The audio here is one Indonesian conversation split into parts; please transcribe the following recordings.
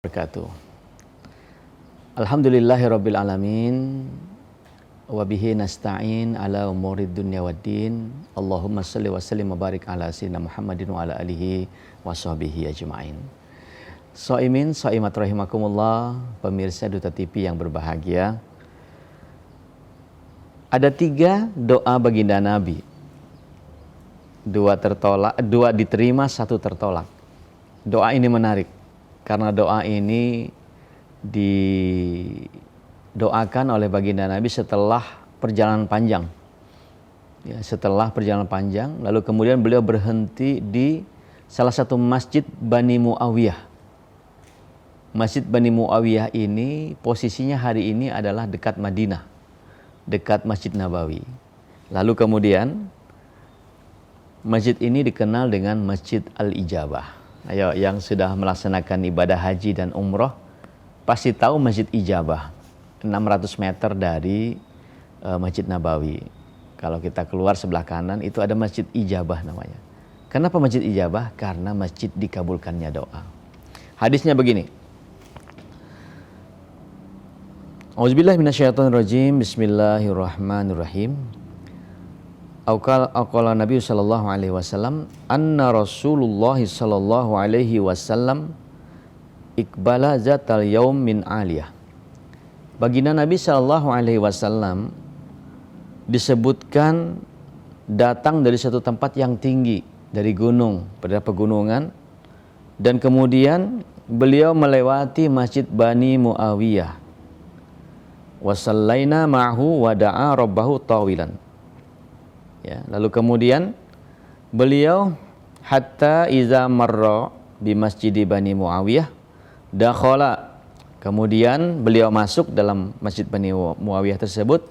Wabarakatuh. Alhamdulillahirabbil alamin wa bihi nasta'in ala umurid dunya waddin. Allahumma shalli wa sallim wa barik ala sayyidina Muhammadin wa ala alihi wa sahbihi ajma'in. Shaimin, shaimat rahimakumullah, pemirsa Duta TV yang berbahagia. Ada 3 doa baginda Nabi. 2 diterima, 1 tertolak. Doa ini menarik karena doa ini didoakan oleh baginda Nabi setelah perjalanan panjang. Ya, setelah perjalanan panjang, lalu kemudian beliau berhenti di salah satu masjid Bani Muawiyah. Masjid Bani Muawiyah ini posisinya hari ini adalah dekat Madinah, dekat Masjid Nabawi. Lalu kemudian masjid ini dikenal dengan Masjid Al-Ijabah. Ayo, yang sudah melaksanakan ibadah haji dan umroh pasti tahu Masjid Ijabah, 600 meter dari Masjid Nabawi. Kalau kita keluar sebelah kanan itu ada Masjid Ijabah namanya. Kenapa Masjid Ijabah? Karena masjid dikabulkannya doa. Hadisnya begini. Auzubillahi minasyaitonirrajim. Bismillahirrahmanirrahim. Aqala Nabi sallallahu alaihi wasallam anna Rasulullah sallallahu alaihi wasallam iqbala zatal yaum min aliyah. Baginda Nabi sallallahu alaihi wasallam disebutkan datang dari satu tempat yang tinggi, dari gunung, pada pegunungan, dan kemudian beliau melewati Masjid Bani Muawiyah. Wa sallaina ma'hu wa da'a rabbahu tawilan. Ya, lalu kemudian beliau hatta iza marra bi masjidi Bani Muawiyah dakhala. Kemudian beliau masuk dalam Masjid Bani Muawiyah tersebut,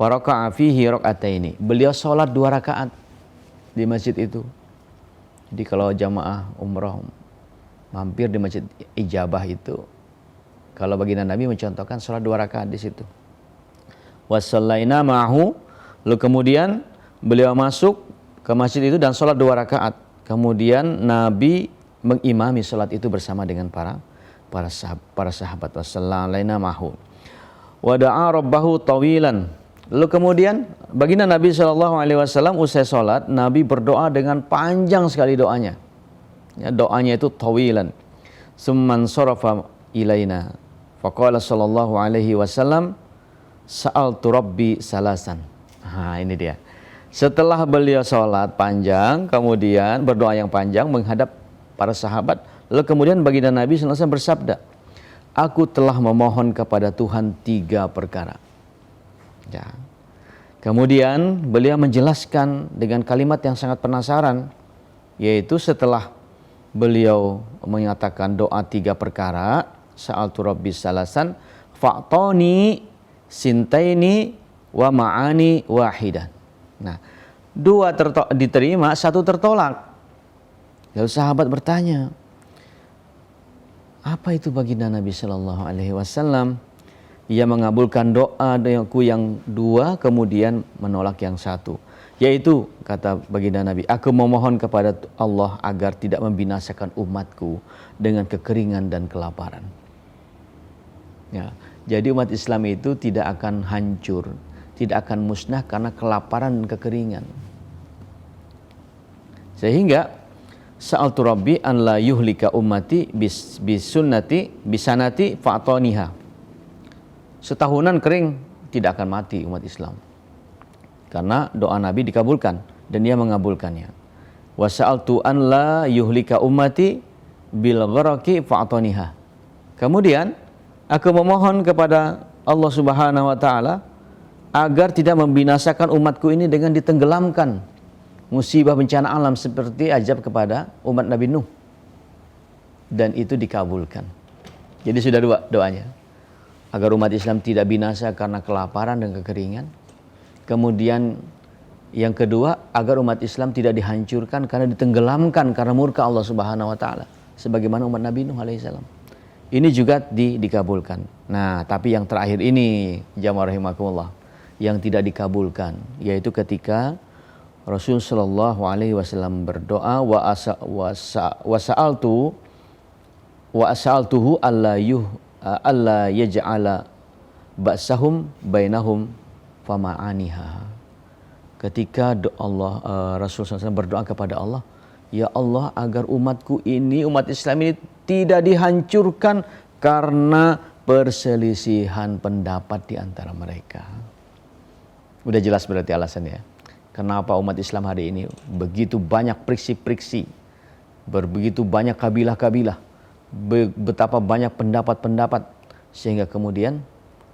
faraka'a fihi raka'ataini. Beliau sholat 2 rakaat di masjid itu. Jadi kalau jamaah umrah mampir di Masjid Ijabah itu, kalau baginda Nabi mencontohkan sholat 2 rakaat di situ. Wasallaina ma'hu, lalu kemudian beliau masuk ke masjid itu dan sholat 2 rakaat. Kemudian Nabi mengimami sholat itu bersama dengan para sahabat. Wassalaina ma'hu wa da'a rabbahu tawilan. Lalu kemudian baginda Nabi SAW usai sholat, Nabi berdoa dengan panjang sekali doanya. Ya, doanya itu tawilan. Summan sarafa ilaina faqala sallallahu alaihi wasallam sa'altu rabbi salasan. Nah, ini dia. Setelah beliau sholat panjang, kemudian berdoa yang panjang menghadap para sahabat, lalu kemudian baginda Nabi SAW bersabda, aku telah memohon kepada Tuhan 3 perkara. Ya. Kemudian beliau menjelaskan dengan kalimat yang sangat penasaran, yaitu setelah beliau menyatakan doa 3 perkara, sa'altu rabbi salasan, fa'toni sintaini wa ma'ani wahidan. Nah, 2 diterima, 1 tertolak. Lalu sahabat bertanya, apa itu baginda Nabi Shallallahu Alaihi Wasallam? Ia mengabulkan doaku yang 2, kemudian menolak yang 1. Yaitu, kata baginda Nabi, aku memohon kepada Allah agar tidak membinasakan umatku dengan kekeringan dan kelaparan. Ya, jadi umat Islam itu tidak akan hancur, tidak akan musnah karena kelaparan dan kekeringan. Sehingga sa'altu rabbi an la yuhlika ummati bisunnati bisanati fa'toniha. Setahunan kering tidak akan mati umat Islam, karena doa Nabi dikabulkan dan dia mengabulkannya. Wa sa'altu an la yuhlika ummati bil gharaqi fa'toniha. Kemudian aku memohon kepada Allah Subhanahu wa taala agar tidak membinasakan umatku ini dengan ditenggelamkan musibah bencana alam seperti azab kepada umat Nabi Nuh. Dan itu dikabulkan. Jadi sudah 2 doanya. Agar umat Islam tidak binasa karena kelaparan dan kekeringan. Kemudian yang kedua, agar umat Islam tidak dihancurkan karena ditenggelamkan karena murka Allah Subhanahu wa taala, sebagaimana umat Nabi Nuh alaihissalam. Ini juga dikabulkan. Nah, tapi yang terakhir ini, jamaah rahimakumullah, yang tidak dikabulkan, yaitu ketika Rasul Shallallahu Alaihi Wasallam berdoa wa sa'altu wa as'altuhu alla yaj'ala ba'sahum bainahum fama'aniha. Ketika Rasulullah SAW berdoa kepada Allah, ya Allah, agar umatku ini, umat Islam ini tidak dihancurkan karena perselisihan pendapat di antara mereka. Udah jelas berarti alasannya. Kenapa umat Islam hari ini begitu banyak friksi-friksi, begitu banyak kabilah-kabilah, betapa banyak pendapat-pendapat, sehingga kemudian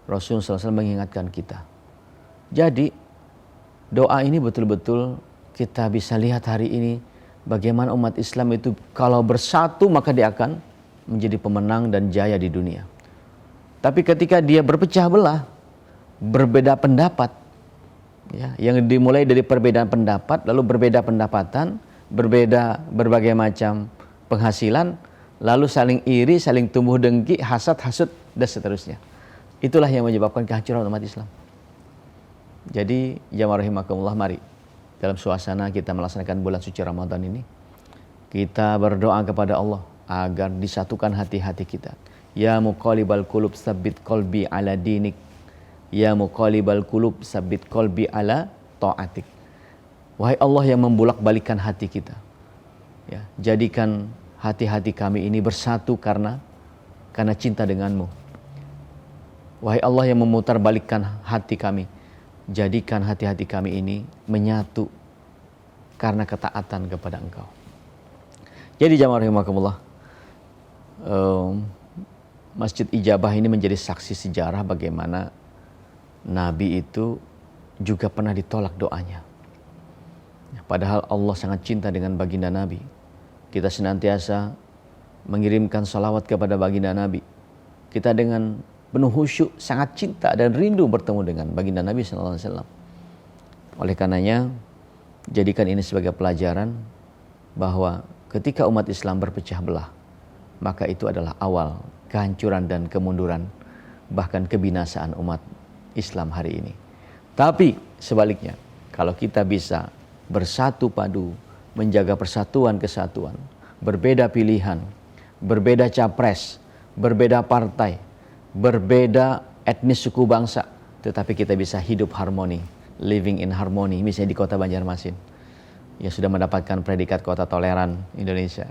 Rasulullah SAW mengingatkan kita. Jadi doa ini betul-betul kita bisa lihat hari ini bagaimana umat Islam itu kalau bersatu maka dia akan menjadi pemenang dan jaya di dunia. Tapi ketika dia berpecah belah, berbeda pendapat, ya, yang dimulai dari perbedaan pendapat, lalu berbeda pendapatan, berbeda berbagai macam penghasilan, lalu saling iri, saling tumbuh dengki, hasad, hasut, dan seterusnya. Itulah yang menyebabkan kehancuran umat Islam. Jadi, jamaah rahimakumullah, mari dalam suasana kita melaksanakan bulan suci Ramadan ini, kita berdoa kepada Allah agar disatukan hati-hati kita. Ya muqallibal qulub tsabbit qalbi ala dinik. Ya muqallibal qulub tsabbit qalbi ala ta'atik. Wahai Allah yang membolak-balikan hati kita, ya, jadikan hati-hati kami ini bersatu karena cinta denganmu. Wahai Allah yang memutarbalikkan hati kami, jadikan hati-hati kami ini menyatu karena ketaatan kepada Engkau. Jadi jamaah rahimakumullah, Masjid Ijabah ini menjadi saksi sejarah bagaimana Nabi itu juga pernah ditolak doanya. Padahal Allah sangat cinta dengan baginda Nabi. Kita senantiasa mengirimkan salawat kepada baginda Nabi. Kita dengan penuh khusyuk sangat cinta dan rindu bertemu dengan baginda Nabi SAW. Oleh karenanya, jadikan ini sebagai pelajaran bahwa ketika umat Islam berpecah belah, maka itu adalah awal kehancuran dan kemunduran, bahkan kebinasaan umat Islam hari ini. Tapi sebaliknya, kalau kita bisa bersatu padu, menjaga persatuan kesatuan, berbeda pilihan, berbeda capres, berbeda partai, berbeda etnis suku bangsa, tetapi kita bisa hidup harmoni, living in harmony, misalnya di kota Banjarmasin, yang sudah mendapatkan predikat kota toleran Indonesia.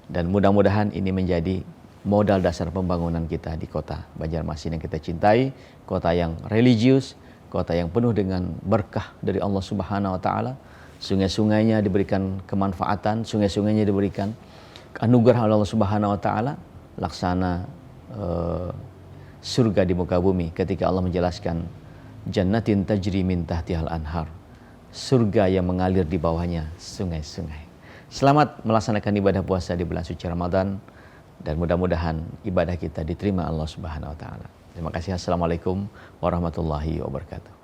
Dan mudah-mudahan ini menjadi modal dasar pembangunan kita di kota Banjarmasin yang kita cintai, kota yang religius, kota yang penuh dengan berkah dari Allah Subhanahu wa taala. Sungai-sungainya diberikan kemanfaatan, sungai-sungainya diberikan anugerah Allah Subhanahu wa taala, laksana surga di muka bumi ketika Allah menjelaskan jannatin tajri min tahtihal anhar, surga yang mengalir di bawahnya sungai-sungai. Selamat melaksanakan ibadah puasa di bulan suci Ramadan dan mudah-mudahan ibadah kita diterima Allah Subhanahu wa taala. Terima kasih. Assalamualaikum warahmatullahi wabarakatuh.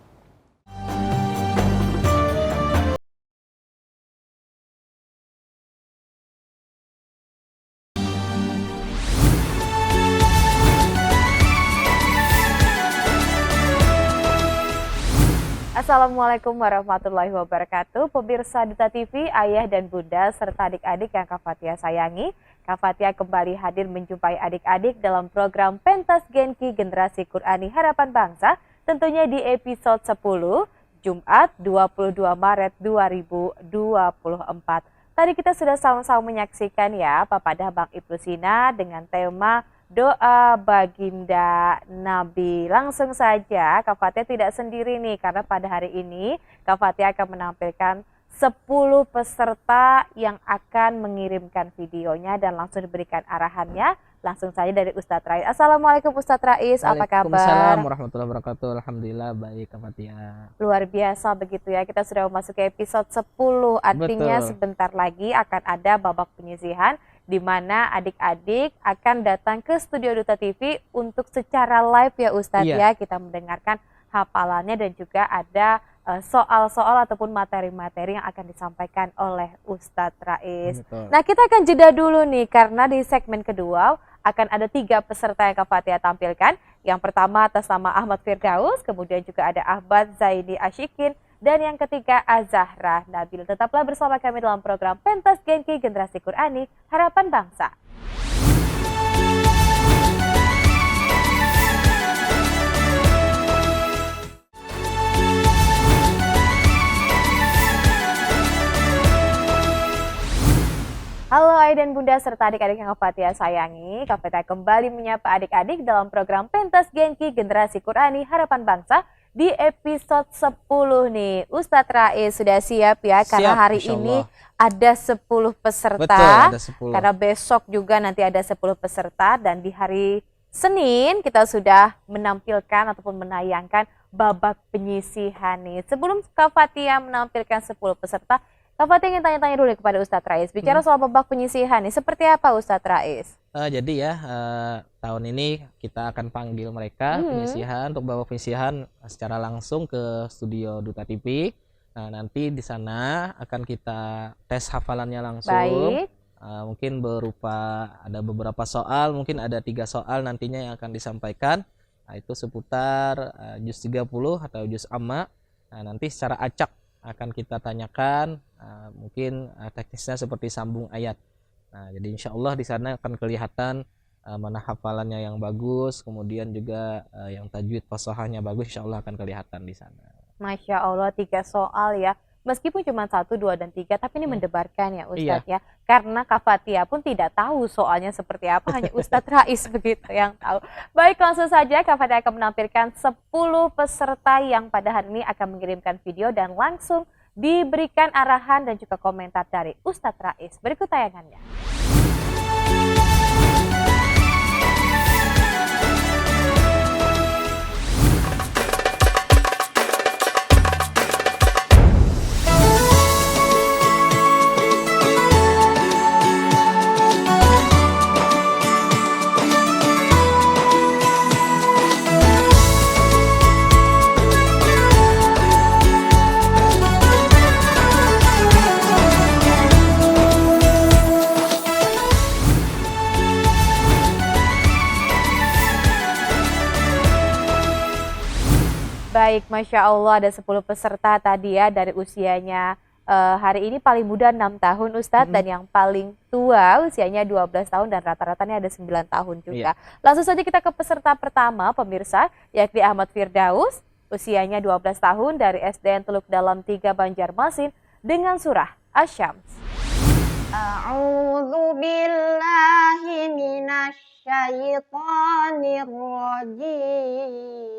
Assalamualaikum warahmatullahi wabarakatuh. Pemirsa Duta TV, ayah dan bunda serta adik-adik yang Kak Fathia sayangi, Kak Fathia kembali hadir menjumpai adik-adik dalam program Pentas Genki Generasi Qur'ani Harapan Bangsa, tentunya di episode 10, Jumat 22 Maret 2024. Tadi kita sudah sama-sama menyaksikan ya Papadah Bang Ibnu Sina dengan tema doa baginda Nabi. Langsung saja Kak Fathia tidak sendiri nih, karena pada hari ini Kak Fathia akan menampilkan 10 peserta yang akan mengirimkan videonya dan langsung diberikan arahannya. Langsung saja dari Ustadz Rais. Assalamualaikum Ustadz Rais, apa kabar? Waalaikumsalam warahmatullahi wabarakatuh. Alhamdulillah baik Kak Fathia. Luar biasa begitu ya, kita sudah memasuki episode 10, artinya Betul. sebentar lagi akan ada babak penyisihan di mana adik-adik akan datang ke studio Duta TV untuk secara live ya Ustadz ya, kita mendengarkan hafalannya dan juga ada soal-soal ataupun materi-materi yang akan disampaikan oleh Ustadz Rais. Betul. Nah, kita akan jeda dulu nih karena di segmen kedua akan ada 3 peserta yang Kak Fathia tampilkan. Yang pertama atas nama Ahmad Firdaus, kemudian juga ada Ahmad Zaini Ashikin, dan yang ketiga Azahra Nabil. Tetaplah bersama kami dalam program Pentas Genki Generasi Qur'ani Harapan Bangsa. ayah dan bunda serta adik-adik yang Kak Fatia sayangi, Kak Fatia kembali menyapa adik-adik dalam program Pentas Genki Generasi Qurani Harapan Bangsa di episode 10 nih. Ustadz Rais sudah siap ya, karena Siap, hari Insya ini Allah. ada 10 peserta. Betul, ada 10. Karena besok juga nanti ada 10 peserta dan di hari Senin kita sudah menampilkan ataupun menayangkan babak penyisihan nih. Sebelum Kak Fatia menampilkan 10 peserta, Kak Fatia ingin tanya-tanya dulu kepada Ustadz Rais. Bicara soal babak penyisihan nih, seperti apa Ustadz Rais? Jadi ya, tahun ini kita akan panggil mereka penyisihan untuk babak penyisihan secara langsung ke studio Duta TV. Nah, nanti di sana akan kita tes hafalannya langsung. Baik. Mungkin berupa ada beberapa soal, mungkin ada 3 soal nantinya yang akan disampaikan. Nah, itu seputar juz 30 atau juz amma. Nah, nanti secara acak akan kita tanyakan, mungkin teknisnya seperti sambung ayat. Nah, jadi insya Allah di sana akan kelihatan mana hafalannya yang bagus, kemudian juga yang tajwid fasahahnya bagus, insya Allah akan kelihatan di sana. Masya Allah, 3 soal ya. Meskipun cuma 1, 2, dan 3, tapi ini mendebarkan ya Ustadz ya. Karena Kak Fatia pun tidak tahu soalnya seperti apa, hanya Ustadz Rais begitu yang tahu. Baik, langsung saja Kak Fatia akan menampilkan 10 peserta yang pada hari ini akan mengirimkan video dan langsung diberikan arahan dan juga komentar dari Ustadz Rais. Berikut tayangannya. Baik, Masya Allah ada 10 peserta tadi ya, dari usianya hari ini paling muda 6 tahun Ustadz, dan yang paling tua usianya 12 tahun dan rata-ratanya ada 9 tahun juga. Langsung saja kita ke peserta pertama pemirsa, yakni Ahmad Firdaus, usianya 12 tahun dari SDN Teluk Dalam 3 Banjarmasin dengan surah Asy-Syams. A'udzu billahi minasy syaithanir rajim.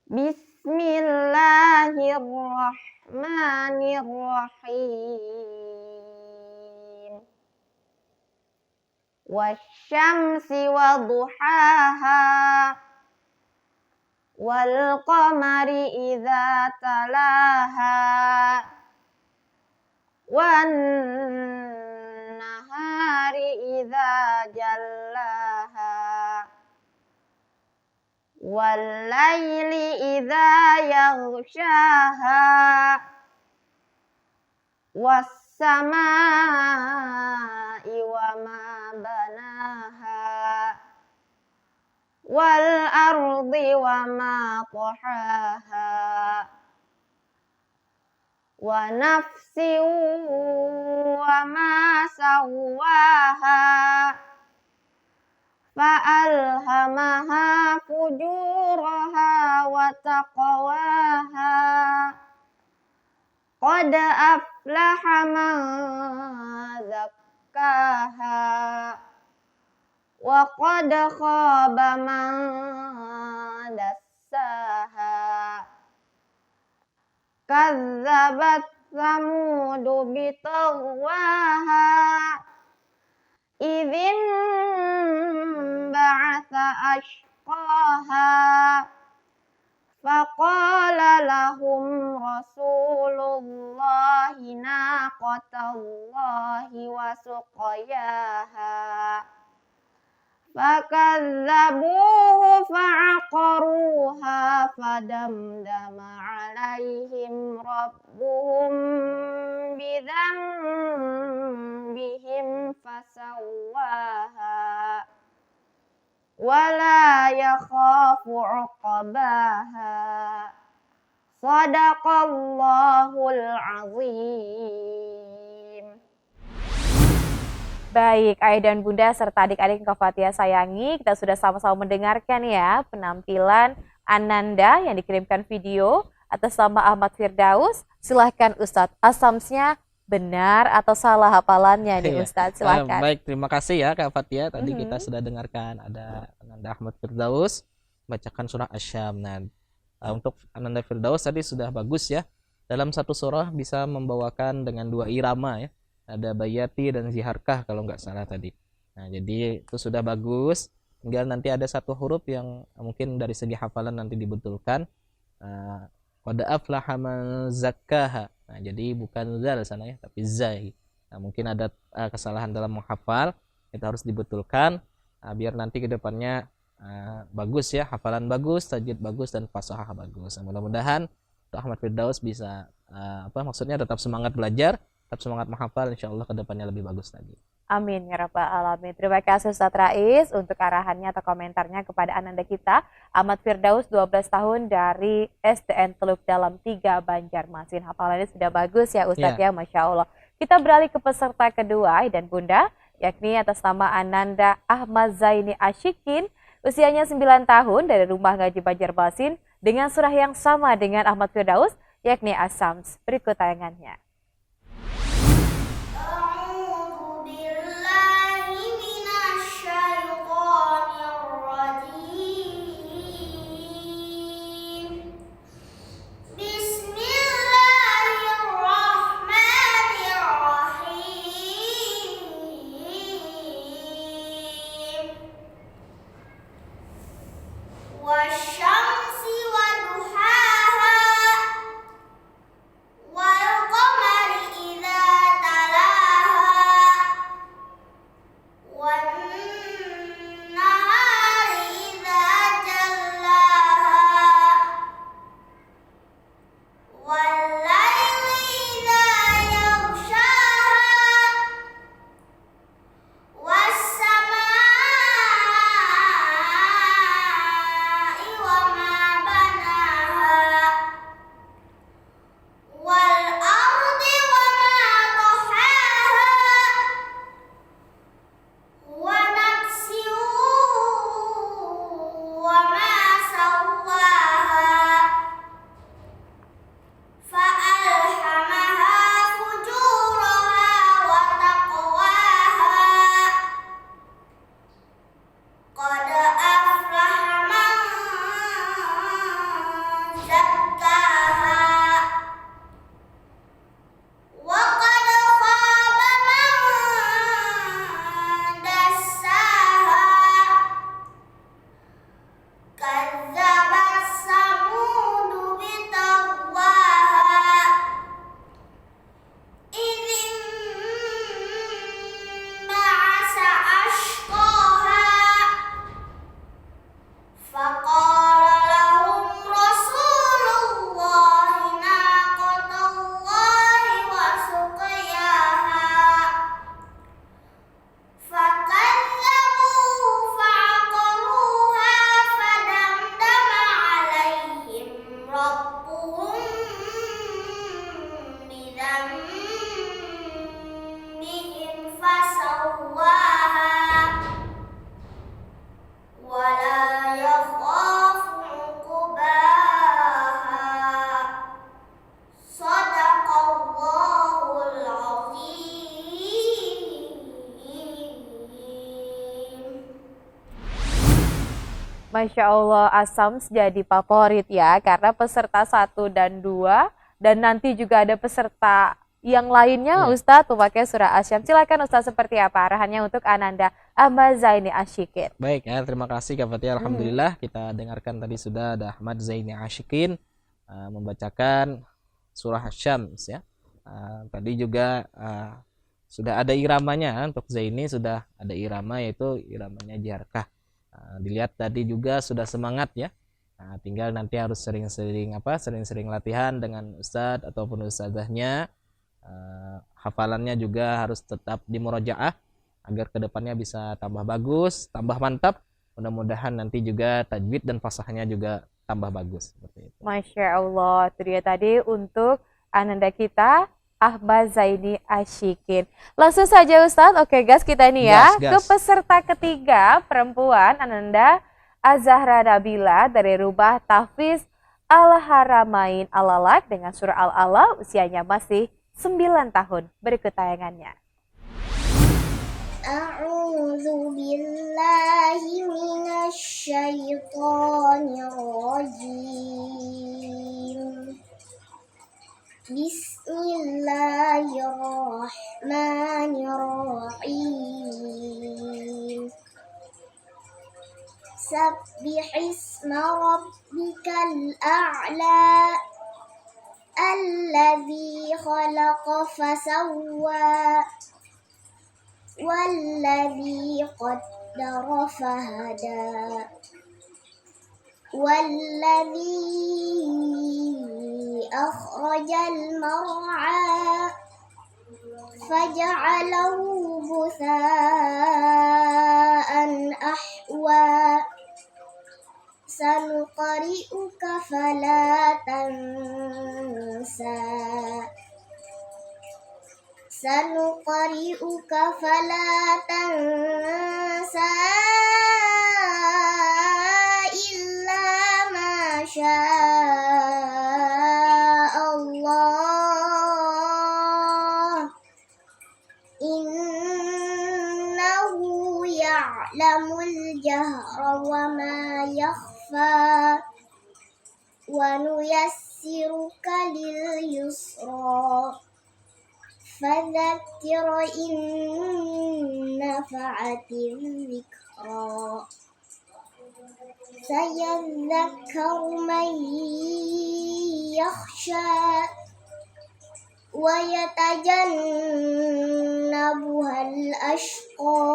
Bismillahirrahmanirrahim. Wasyamsi wa duhaha, wal qamari idza talaha, wan nahari idza jallaha, wal laili idza yaghshaha, was samaa'i wa ma banaha, wal ardi wa ma tahaha, wa nafsin wa ma sawwaha, fa'alhamaha fujuraha wa taqwaha, qad aflaha man zakkaha, wa qad khaba man dassaha. Kazzabat Tsamudu bitagwaha, idzin ba'atha ashqaha, faqala lahum rasulullahi naqatallahi wa suqayaha, fakazzabuhu fa'aqaruha, fadamdama alaihim rabbuhum bidzambihim fasawwaha, wala yakhafu uqbaha. Shadaqallahul azim. Baik, ayah dan bunda serta adik-adik yang Kak Fatia sayangi, kita sudah sama-sama mendengarkan ya penampilan Ananda yang dikirimkan video atas nama Ahmad Firdaus. Silahkan Ustadz, asamsnya benar atau salah hafalannya nih Iya. Ustadz, silakan. Baik, terima kasih ya Kak Fatia. Tadi kita sudah dengarkan ada Ananda Ahmad Firdaus bacakan surah Asy-Syam. Nah, untuk Ananda Firdaus tadi sudah bagus ya. Dalam satu surah bisa membawakan dengan 2 irama ya. Ada Bayati dan Ziharkah kalau nggak salah tadi. Nah, jadi itu sudah bagus. Tinggal nanti ada satu huruf yang mungkin dari segi hafalan nanti dibetulkan. Qad aflaha man zakkaha. Nah, jadi bukan zal sana ya, tapi zai. Nah, mungkin ada kesalahan dalam menghafal, itu harus dibetulkan biar nanti ke depannya bagus ya, hafalan bagus, tajwid bagus dan fasahah bagus. Nah, mudah-mudahan Ahmad Firdaus bisa maksudnya tetap semangat belajar, tetap semangat menghafal, insyaallah ke depannya lebih bagus lagi. Amin ya rabbal alamin. Terima kasih Ustadz Rais untuk arahannya atau komentarnya kepada ananda kita Ahmad Firdaus 12 tahun dari SDN Teluk Dalam 3 Banjarmasin. Hafalannya sudah bagus ya Ustadz ya, Masya Allah. Kita beralih ke peserta kedua dan Bunda, yakni atas nama Ananda Ahmad Zaini Ashikin, usianya 9 tahun dari Rumah Ngaji Banjarmasin dengan surah yang sama dengan Ahmad Firdaus, yakni As-Sams. Berikut tayangannya. Masya Allah, As-Sams jadi favorit ya, karena peserta 1 dan 2, dan nanti juga ada peserta yang lainnya Ustadz memakai surah Asy-Syams. Silakan Ustadz, seperti apa arahannya untuk Ananda Ahmad Zaini Ashikin? Baik ya, terima kasih Kak Fatia. Alhamdulillah kita dengarkan tadi sudah ada Ahmad Zaini Ashikin membacakan surah Asy-Syams ya. Tadi juga sudah ada iramanya, untuk Zaini sudah ada irama, yaitu iramanya Jiharkah. Dilihat tadi juga sudah semangat ya. Tinggal nanti harus sering-sering latihan dengan ustadz ataupun ustadzahnya. Hafalannya juga harus tetap dimurojaah agar kedepannya bisa tambah bagus, tambah mantap. Mudah-mudahan nanti juga tajwid dan fasahnya juga tambah bagus seperti itu. Masya Allah, itu dia tadi untuk ananda kita Ahmad Zaini Ashikin. Langsung saja Ustadz, oke guys, kita ini ya ke peserta ketiga, perempuan, Ananda Azahra Nabila dari Rumah Tahfiz Al-Haramain Al-Alaq dengan surah Al-Alaq, usianya masih 9 tahun. Berikut tayangannya. A'udzu billahi minasy syaithanir rajim. Bismillahirrahmanirrahim. Sabbihisma rabbikal a'la alladzi khalaqa fasawwa والذي قدر فهدى والذي أخرج المرعى فجعله غثاء أحوى سنقرئك فلا تنسى سنقرئك فلا تنسى إلا ما شاء الله إنه يعلم الجهر وما يخفى ونيسرك لليسرى فذكر إن نفعت الذكرى سيذكر من يخشى ويتجنبها الأشقى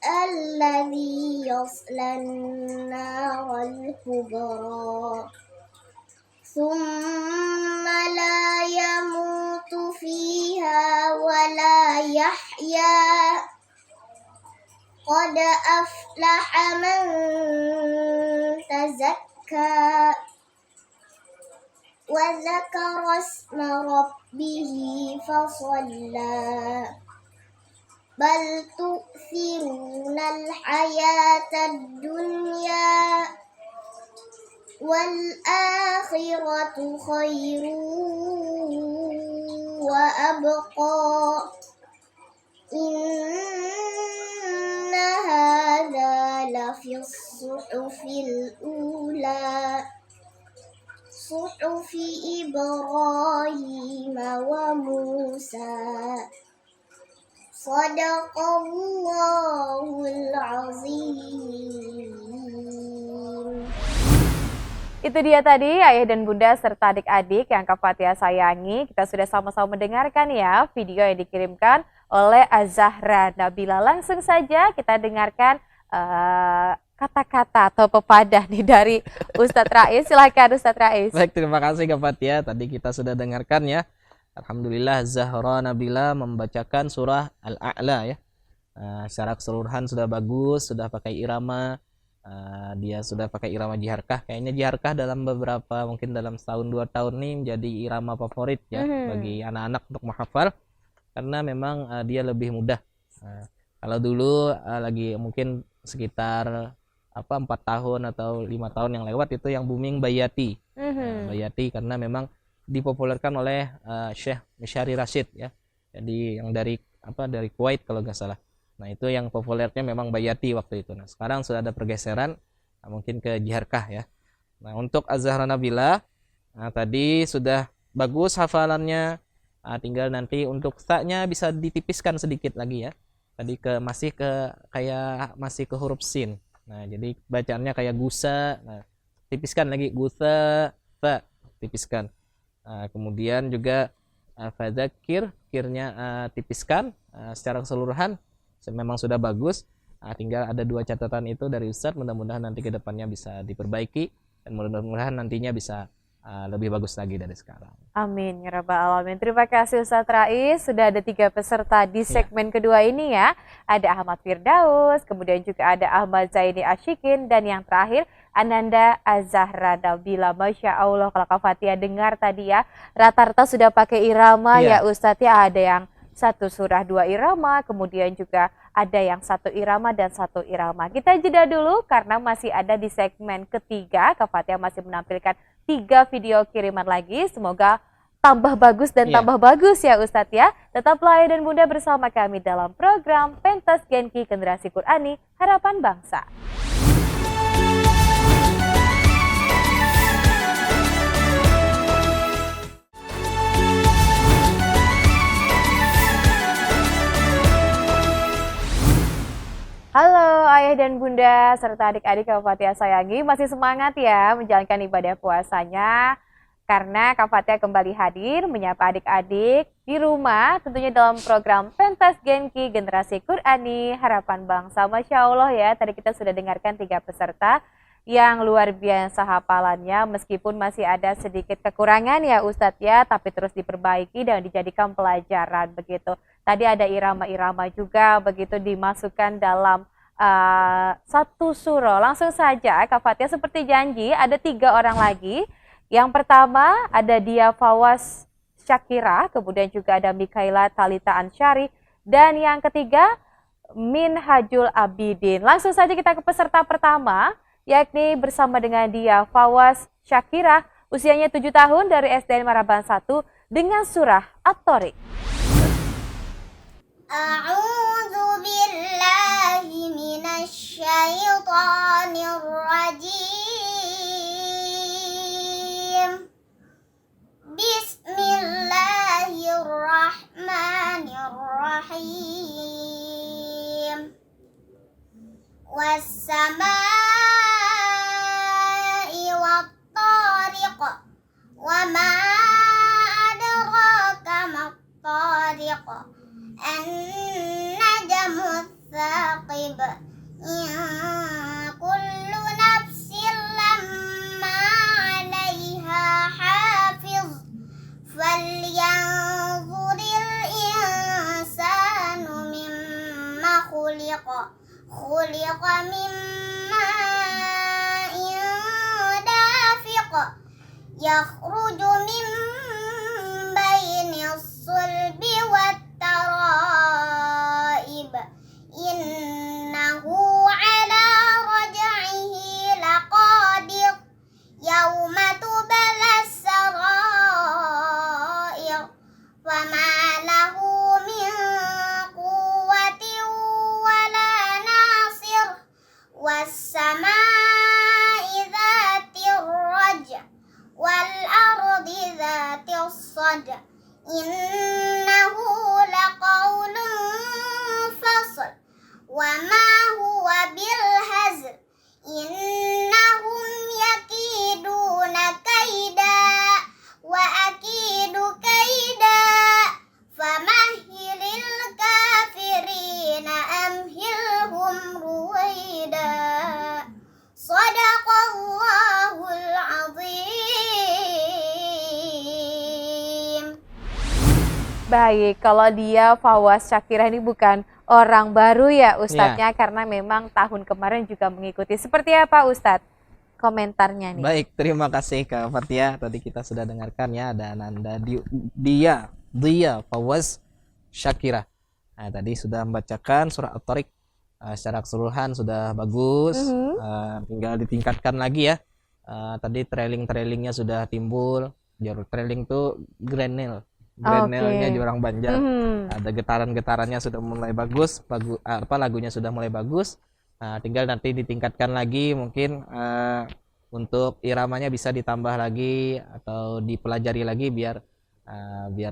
الذي يصلى النار الكبرى ثم لا يموت فيها ولا يحيا قد أفلح من تزكى وذكر اسم ربه فصلى بل تؤثرون الحياة الدنيا والآخرة خير وأبقى إن هذا لفي الصحف الأولى صحف إبراهيم وموسى صدق الله العظيم. Itu dia tadi ayah dan bunda serta adik-adik yang Kak Fathia sayangi. Kita sudah sama-sama mendengarkan ya video yang dikirimkan oleh Az-Zahra Nabila. Langsung saja kita dengarkan kata-kata atau pepadah nih dari Ustadz Rais. Silakan Ustadz Rais. Baik, terima kasih Kak Fathia. Tadi kita sudah dengarkan ya. Alhamdulillah Zahra Nabila membacakan surah Al-A'la ya. Secara keseluruhan sudah bagus, sudah pakai irama. Dia sudah pakai irama jiharkah. Kayaknya jiharkah dalam beberapa, mungkin dalam setahun 2 tahun nih menjadi irama favorit ya bagi anak-anak untuk menghafal. Karena memang dia lebih mudah. Kalau dulu lagi mungkin sekitar 4 tahun atau 5 tahun yang lewat itu yang booming Bayati. Bayati karena memang dipopulerkan oleh Syekh Misyari Rashid ya. Jadi yang dari Kuwait kalau nggak salah. Nah, itu yang populernya memang Bayati waktu itu. Nah, sekarang sudah ada pergeseran mungkin ke jiharkah ya. Nah, untuk Az-Zahra Nabila tadi sudah bagus hafalannya. Tinggal nanti untuk sa-nya bisa ditipiskan sedikit lagi ya. Tadi masih ke huruf sin. Nah, jadi bacaannya kayak gusa. Nah, tipiskan lagi gusa, fa, tipiskan. Kemudian juga fadzakir, kirnya tipiskan secara keseluruhan memang sudah bagus. Tinggal ada 2 catatan itu dari Ustadz, mudah-mudahan nanti ke depannya bisa diperbaiki dan mudah-mudahan nantinya bisa lebih bagus lagi dari sekarang. Amin ya rabbal alamin. Terima kasih Ustadz Rais. Sudah ada 3 peserta di segmen kedua ini ya. Ada Ahmad Firdaus, kemudian juga ada Ahmad Zaini Ashikin, dan yang terakhir Ananda Az-Zahra Nabila. Masya Allah, kalau Kak Fathia dengar tadi ya, rata-rata sudah pakai irama ya Ustadz ya. Ada yang 1 surah 2 irama, kemudian juga ada yang 1 irama dan 1 irama. Kita jeda dulu karena masih ada di segmen ketiga. Kak Fathia masih menampilkan 3 video kiriman lagi. Semoga tambah bagus dan Iya. tambah bagus ya Ustadz ya. Tetaplah ayah dan bunda bersama kami dalam program Pentas Genki Generasi Qur'ani Harapan Bangsa. Halo ayah dan bunda serta adik-adik Kak Fatia sayangi, masih semangat ya menjalankan ibadah puasanya karena Kak Fatia kembali hadir menyapa adik-adik di rumah tentunya dalam program Pentas Genki Generasi Qur'ani Harapan Bangsa. Masya Allah ya, tadi kita sudah dengarkan 3 peserta yang luar biasa hafalannya meskipun masih ada sedikit kekurangan ya Ustadz ya, tapi terus diperbaiki dan dijadikan pelajaran begitu. Tadi ada irama-irama juga begitu dimasukkan dalam satu surah. Langsung saja Kak Fatia seperti janji ada 3 orang lagi. Yang pertama ada Dia Fawaz Syakira, kemudian juga ada Mikaila Talita Ansyari, dan yang ketiga Minhajul Abidin. Langsung saja kita ke peserta pertama, yakni bersama dengan Dia Fawaz Syakira, usianya 7 tahun dari SDN Maraban 1 dengan surah At-Thariq. A'udzu billahi minasy syaithanir rajim. Bismillahirrahmanirrahim. Was-samaa'i wat-thariq. Wa ma adraka mat-thariq. An-najmu ats-tsaqib. In kullu nafsin lamma 'alaiha hafiz. Falyanzuril insanu mimma khuliqa. Khuliqa min ma'in dafiq. Yakhruju min bainis sulbi wat taraib. Innahu ala raj'ihi laqadir. Yauma tubalas sarair. Fama lahu min quwwatin wala nasir. Was-samaa'i dzatir raj' wal ardi dzatis sadr. Innahu laqawlun fasl. Wa ma huwa bil hazl. Innahum yakiduna kaida. Wa akidu kaida. Famahhilil kafirina amhilhum ruwaida. Shadaqallahul azim. Baik, kalau Dia Fawaz Syakira ini bukan orang baru ya Ustadznya, karena memang tahun kemarin juga mengikuti. Seperti apa Ustadz komentarnya nih? Baik, terima kasih Kak Fatia. Tadi kita sudah dengarkan ya, ada Nanda Dia Fawaz Syakira. Nah, tadi sudah membacakan surah At-Thariq secara keseluruhan sudah bagus. Tinggal ditingkatkan lagi ya. Tadi trailing-trailingnya sudah timbul. Jalur trailing tuh Grenelnya di orang Banjar. Ada getaran-getarannya sudah mulai bagus, lagunya sudah mulai bagus. Nah, tinggal nanti ditingkatkan lagi mungkin untuk iramanya bisa ditambah lagi atau dipelajari lagi biar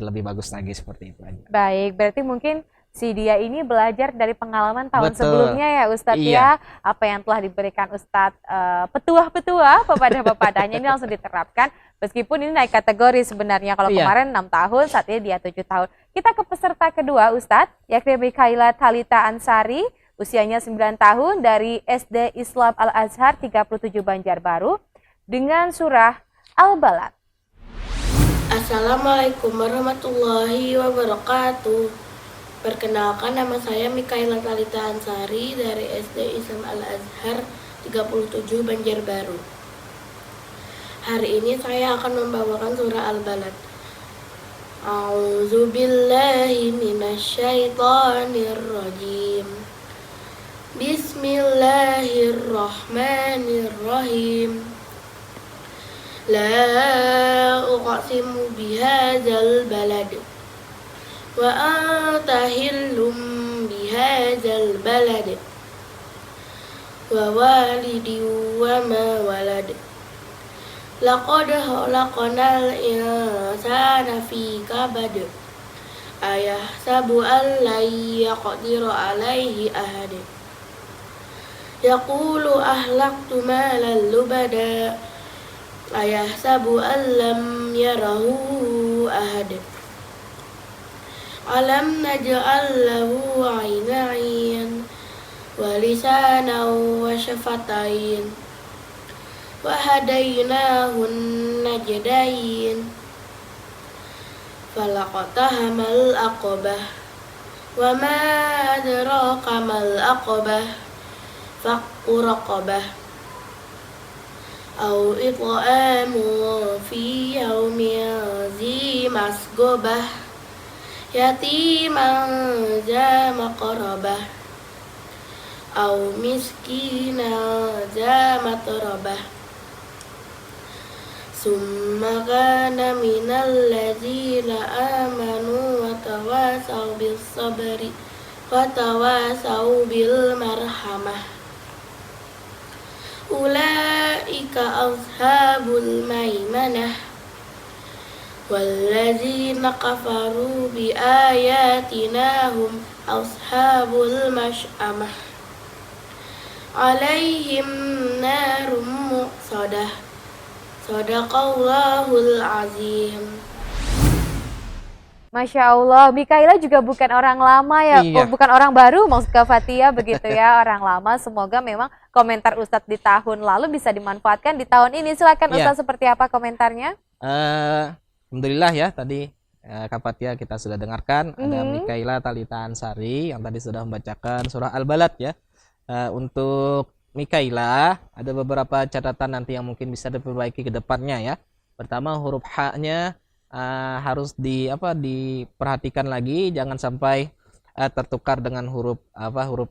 lebih bagus lagi seperti itu aja. Baik, berarti mungkin si Dia ini belajar dari pengalaman tahun Betul. sebelumnya ya Ustadz Iya. ya. Apa yang telah diberikan Ustadz petuah-petuah pepada-pepadanya ini langsung diterapkan. Meskipun ini naik kategori sebenarnya. Kalau Iya. kemarin 6 tahun, saat ini dia 7 tahun. Kita ke peserta kedua Ustadz, yakni Mikaila Talita Ansari, usianya 9 tahun dari SD Islam Al-Azhar 37 Banjarbaru dengan surah Al-Balad. Assalamualaikum warahmatullahi wabarakatuh. Perkenalkan, nama saya Mikaila Talita Ansari dari SD Islam Al-Azhar 37 Banjarbaru. Hari ini saya akan membawakan surah Al-Balad. A'udzu billahi minasyaitonir rajim. Bismillahirrahmanirrahim. لا أقسم بهذا البلد وأنت حل بهذا البلد ووالد وما ولد لقد خلقنا الإنسان في كبد أيحسب أن لن يقدر عليه أحد يقول أهلكت مالا لبدا أيحسب أن لم يره أحد ألم نجعل له عينين ولسانا وشفتين وهديناه النجدين فلقتهم العقبة وما أدراك ما العقبة فك رقبة أو إطعام في يوم ذي مسغبة يتيما ذا مقربة أو مسكينا ذا متربة ثم كان من الذين آمنوا وتواصوا بالصبر وتواصوا بالمرحمة أولئك أصحاب الميمنة والذين كفروا بآياتنا هم أصحاب المشأمة عليهم نار مؤصدة صدق الله العظيم. Masya Allah, Mikaila juga bukan orang lama ya, Iya. bukan orang baru maksud Kak Fatia begitu ya, orang lama. Semoga memang komentar Ustadz di tahun lalu bisa dimanfaatkan di tahun ini. Silakan Iya. Ustadz, seperti apa komentarnya? Alhamdulillah ya, tadi Kak Fatia kita sudah dengarkan. Ada Mhm. Mikaila Talita Ansari yang tadi sudah membacakan surah Al-Balad ya. Untuk Mikaila ada beberapa catatan nanti yang mungkin bisa diperbaiki ke depannya ya. Pertama, huruf H-nya harus diperhatikan lagi, jangan sampai tertukar dengan huruf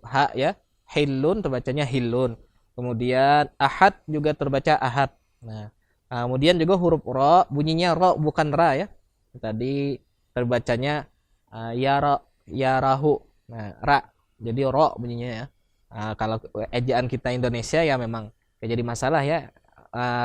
H ya. Hilun terbacanya hilun. Kemudian ahad juga terbaca ahad. Nah, kemudian juga huruf ro bunyinya ro bukan ra ya. Tadi terbacanya yarahu. Nah, ra. Jadi ro bunyinya ya. Kalau ejaan kita Indonesia ya memang jadi masalah ya,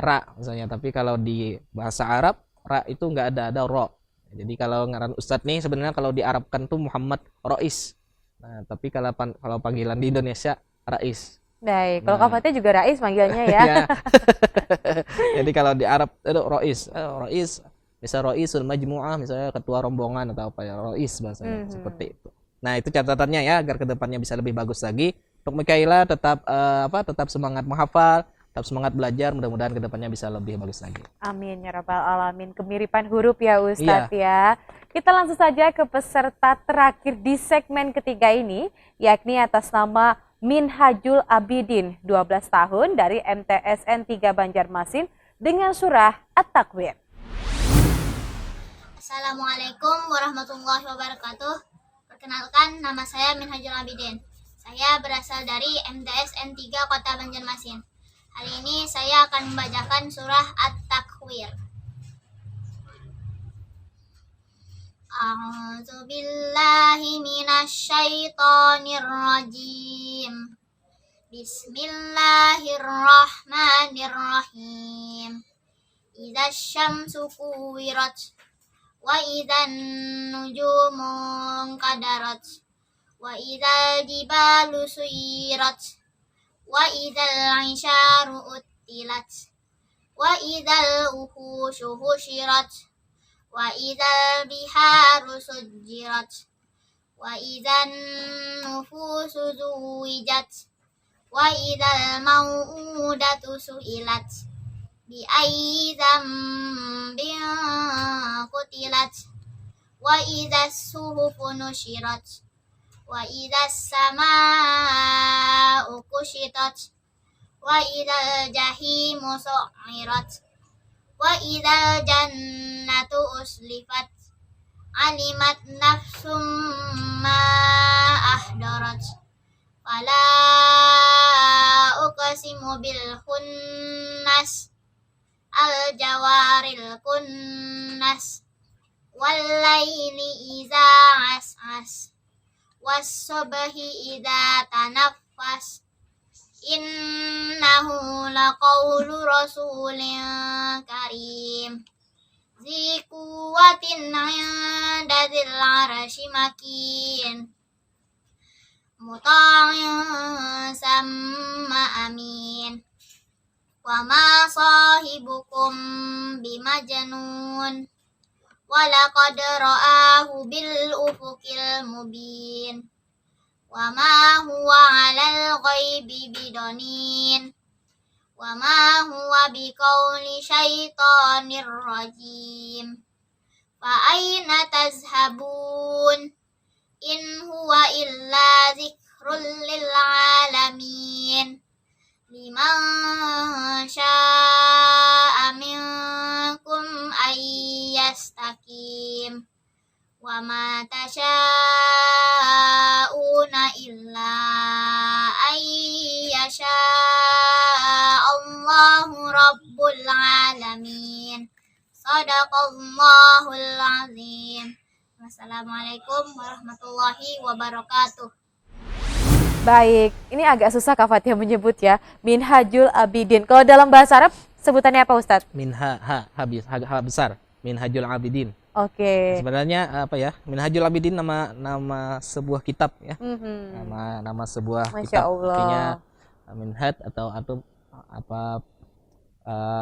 ra misalnya. Tapi kalau di bahasa Arab ra itu nggak ada ro. Jadi kalau ngaran Ustadz nih sebenarnya kalau diarabkan tuh Muhammad Rois. Nah, tapi kalau panggilan di Indonesia Rais. Baik, kalau Kak Nah. Fatia juga Rais manggilnya ya. Ya. Jadi kalau di Arab itu Rois. Rois bisa Roisul Majmu'ah misalnya ketua rombongan atau apa ya, Rois bahasanya seperti itu. Nah, itu catatannya ya agar kedepannya bisa lebih bagus lagi. Untuk Mikaila tetap tetap semangat menghafal, tetap semangat belajar, mudah-mudahan kedepannya bisa lebih bagus lagi. Amin ya rabbal alamin. Kemiripan huruf ya Ustadz ya. Kita langsung saja ke peserta terakhir di segmen ketiga ini, yakni atas nama Minhajul Abidin, 12 tahun dari MTSN 3 Banjarmasin dengan surah At-Takwir. Assalamualaikum warahmatullahi wabarakatuh. Perkenalkan, nama saya Minhajul Abidin. Saya berasal dari MTSN 3 Kota Banjarmasin. Hari ini saya akan membacakan surah At-Takwir. A'udzu billahi minasyaitonir rajim. Bismillahirrahmanirrahim. Idza syamsu kuwirat wa idzan nujumu qadarat wa idzal jibalu suyirat wa idzal 'isharu uttilat wa idzal uhushu husyirat wa idzal biharu sujjirat wa idzan nufusu zuwijat wa idzal mau'udatu su'ilat bi ayyi dzambin qutilat wa idzas suhufu nusyirat wa idzas samaa'u kusyitat wa idzal jahimu su'irat wa idzal jannatu uslifat alimat nafsum ma ahdarat fala uqsimu bil khunnas al-jawaril kunnas wallaili iza as'as was-subhi idza tanaffas innahu laqawlu rasulin karim zi quwwatin 'inda dzil 'arsy makin muta'in samma amin wa ma sahibukum bimajnun walaqad ra'ahu bil ufuqil mubin wa ma huwa 'alal ghaibi bidanin wa ma huwa biqauli syaitonir rajim fa aina tazhabun in huwa illa dzikrul lil alamin liman syaa'a minkum ayyastaqim wa ma tasya'una illa ayyasha'allahu rabbul alamin sadaqallahul azim. Wassalamualaikum warahmatullahi wabarakatuh. Baik, ini agak susah Kak Fatia menyebut ya. Minhajul Abidin. Kalau dalam bahasa Arab sebutannya apa Ustadz? Ha besar, Minhajul Abidin. Oke. Sebenarnya apa ya? Minhajul Abidin nama sebuah kitab ya. Nama sebuah Masya kitab. Allah. Artinya minhaj atau apa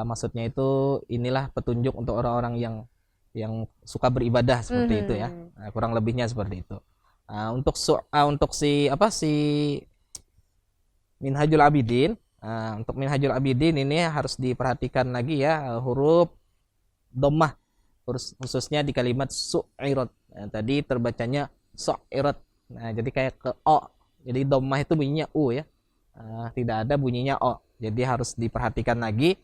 maksudnya itu inilah petunjuk untuk orang-orang yang suka beribadah seperti itu ya. Nah, kurang lebihnya seperti itu. Untuk si Minhajul Abidin, untuk Minhajul Abidin ini harus diperhatikan lagi ya, huruf dhammah khususnya di kalimat su'irat. Nah, tadi terbacanya su'irat. Nah, jadi kayak ke o. Jadi dhammah itu bunyinya u ya. Tidak ada bunyinya o. Jadi harus diperhatikan lagi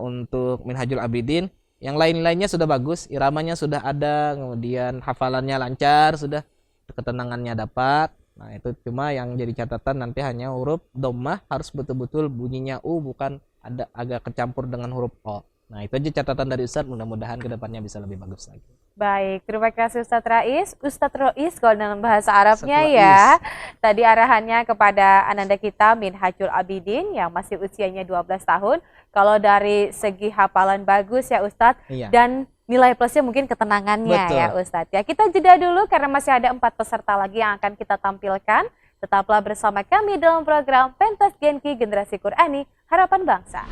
untuk Minhajul Abidin. Yang lain-lainnya sudah bagus, iramanya sudah ada, kemudian hafalannya lancar, sudah ketenangannya dapat. Nah, itu cuma yang jadi catatan nanti hanya huruf dhammah harus betul-betul bunyinya u, bukan ada agak kecampur dengan huruf o. Nah, itu aja catatan dari Ustadz, mudah-mudahan kedepannya bisa lebih bagus lagi. Baik, terima kasih Ustadz Rais. Ustadz Rois kalau dalam bahasa Arabnya ya. Tadi arahannya kepada ananda kita Minhajul Abidin yang masih usianya 12 tahun. Kalau dari segi hafalan bagus ya Ustadz. Iya. Dan nilai plusnya mungkin ketenangannya. Betul. Ya Ustadz. Ya, kita jeda dulu karena masih ada 4 peserta lagi yang akan kita tampilkan. Tetaplah bersama kami dalam program Pentas Genki Generasi Qur'ani Harapan Bangsa.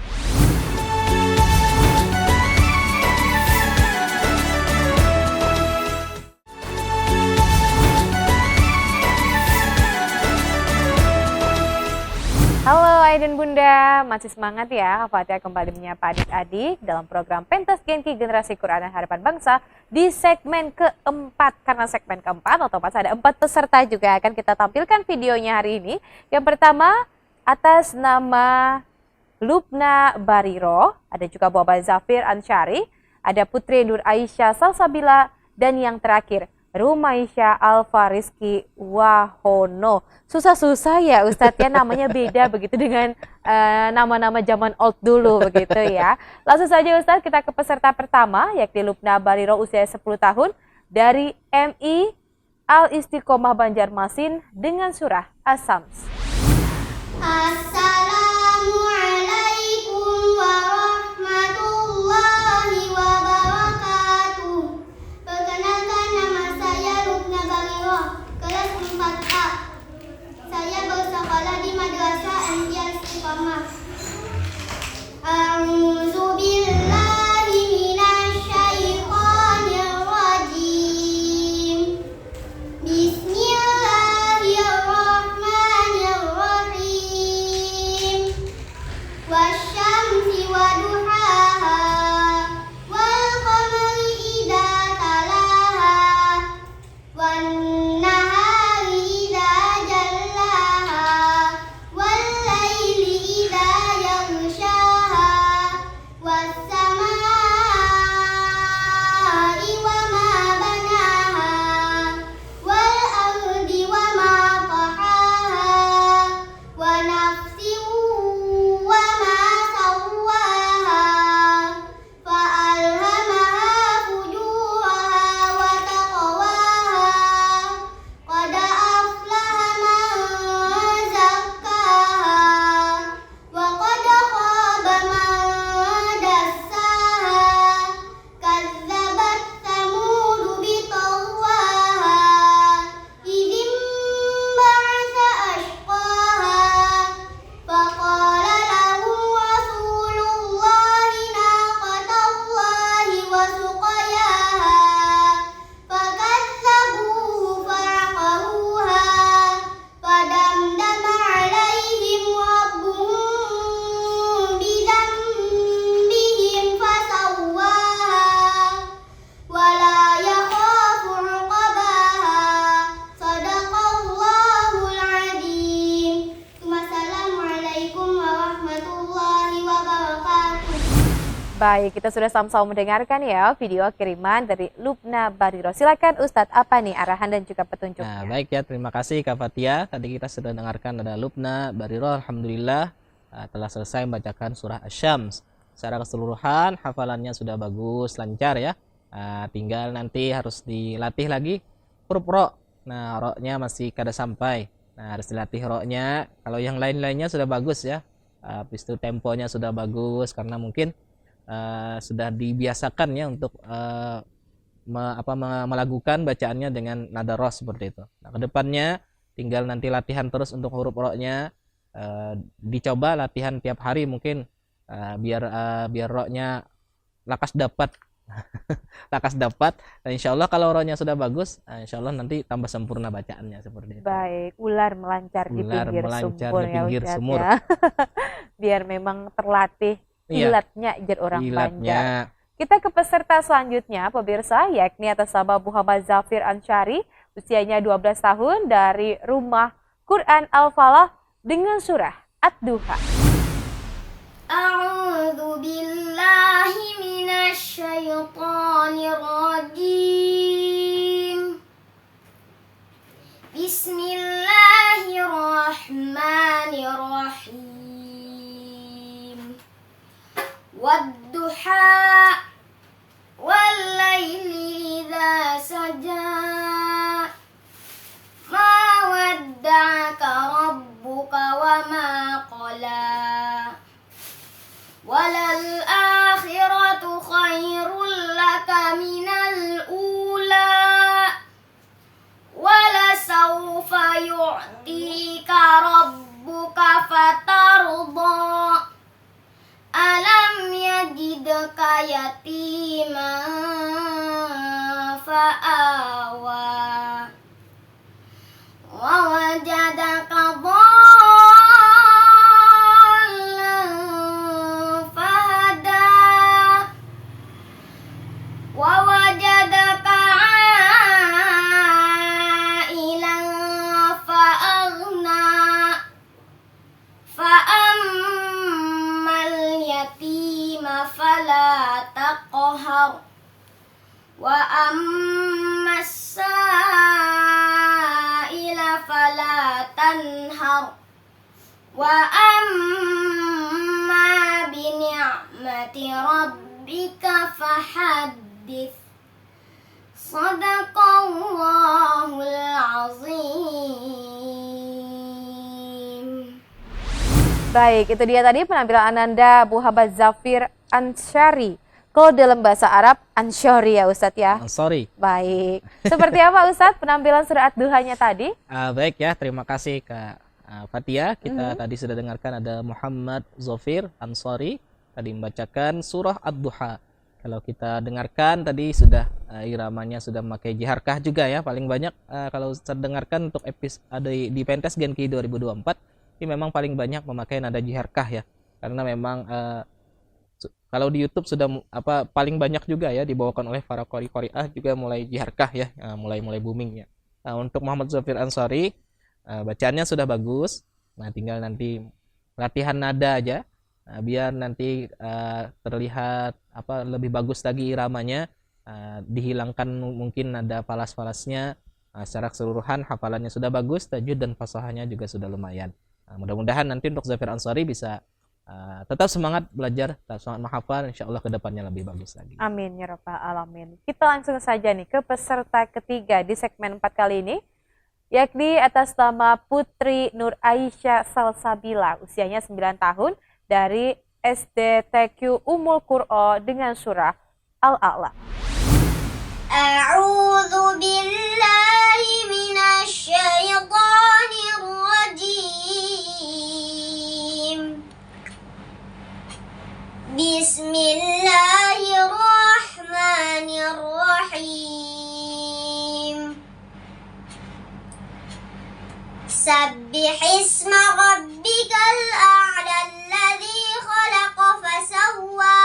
Halo Ayah dan Bunda, masih semangat ya Fatia kembali menyapa adik-adik dalam program Pentas Genki Generasi Qur'an Harapan Bangsa di segmen keempat. Karena segmen keempat otomatis ada 4 peserta juga akan kita tampilkan videonya hari ini. Yang pertama atas nama Lubna Bariro, ada juga Bapak Zafir Ansyari, ada Putri Nur Aisyah Salsabila, dan yang terakhir Rumaisya Alfariski Wahono. Susah-susah ya Ustadz ya, namanya beda begitu dengan nama-nama zaman old dulu begitu ya. Langsung saja Ustadz kita ke peserta pertama yakni Lubna Bariro usia 10 tahun dari MI Al-Istiqomah Banjarmasin dengan surah As-Sams. Assalamualaikum warahmatullahi wabarakatuh. Perkenalkan nama saya Lubna Bariro, kelas 4A. Saya bersekolah di Madrasah MI Al-Istiqomah. A'udzu billahi minasyaitonir rajim. Bismillahirrahmanirrahim. Baik, kita sudah sama-sama mendengarkan ya video kiriman dari Lubna Bariro. Silakan Ustadz, apa nih arahan dan juga petunjuknya? Nah, baik ya, terima kasih Kak Fatia. Tadi kita sudah dengarkan ada Lubna Bariro, alhamdulillah telah selesai membacakan surah Asy-Syams. Secara keseluruhan hafalannya sudah bagus, lancar ya. Tinggal nanti harus dilatih lagi huruf ro. Nah, ro-nya masih kada sampai. Nah, harus dilatih ro-nya. Kalau yang lain-lainnya sudah bagus ya. Habis itu temponya sudah bagus karena mungkin sudah dibiasakan ya untuk melakukan bacaannya dengan nada ros seperti itu. Nah, kedepannya tinggal nanti latihan terus untuk huruf ro-nya, dicoba latihan tiap hari mungkin biar ro-nya lakas dapat lakas dapat. Dan insya Allah kalau ro-nya sudah bagus, insya Allah nanti tambah sempurna bacaannya seperti itu. Baik, ular melancar di Ular pinggir melancar sumur di pinggir ya Ustadz sumur. ya. Biar memang terlatih Iya. ilatnya jar orang Banjar. Ilatnya. Kita ke peserta selanjutnya, pemirsa, yakni atas nama Muhammad Zafir Ansyari, usianya 12 tahun dari Rumah Quran Al-Falah dengan surah Ad-Duha. A'udzu billahi minasy syaithanir rajim. Bismillahirrahmanirrahim. Wadduha wallaili idza saja. Ma wadda'aka rabbuka wa ma qala. Walal akhiratu khairul laka minal ula. Wala sawfa yu'tika rabbuka fatarda. Alam yajidka yatiman fa'awa. Wa wajadaka dhallan fahada. Wa wajadaka ailan fa'aghna. Fa'ammal yatima fala taqhar. Wa ammas sa'ila fala tanhar. Wa amma bi ni'mati rabbika fahaddits. Shadaqallahul azim. Baik, itu dia tadi penampilan Ananda Muhammad Zafir Ansyari. Kalau dalam bahasa Arab, Ansyari ya Ustadz ya. Sorry. Baik. Seperti apa Ustadz penampilan surah Ad-Duhanya tadi? Baik ya, terima kasih Kak Fatia. Kita tadi sudah dengarkan ada Muhammad Zafir Ansyari tadi membacakan surah Ad-Duha. Kalau kita dengarkan tadi sudah iramanya sudah memakai jiharkah juga ya. Paling banyak kalau saya dengarkan untuk episode ada di Pentas Genki 2024 ini memang paling banyak memakai nada jiharkah ya. Karena memang kalau di YouTube sudah paling banyak juga ya dibawakan oleh para qori-qori'ah juga mulai jiharkah ya, mulai booming ya. Nah, untuk Muhammad Zafir Ansyari bacaannya sudah bagus. Nah, tinggal nanti latihan nada aja. Biar nanti terlihat lebih bagus lagi iramanya, dihilangkan mungkin nada falas-falasnya. Secara keseluruhan hafalannya sudah bagus, tajwid dan fasahahnya juga sudah lumayan. Mudah-mudahan nanti untuk Zafir Ansyari bisa tetap semangat belajar, tetap semangat menghafal, insya Allah kedepannya lebih bagus lagi. Amin ya rabbal alamin. Kita langsung saja nih ke peserta ketiga di segmen 4 kali ini, yakni atas nama Putri Nur Aisyah Salsabila, usianya 9 tahun dari SDTQ Ummul Qur'an dengan surah Al-A'la. A'udzu billahi minasy syaithanir rajim. Bismillahirrahmanirrahim. Sabbihisma rabbikal a'la alladzi khalaqa fasawwa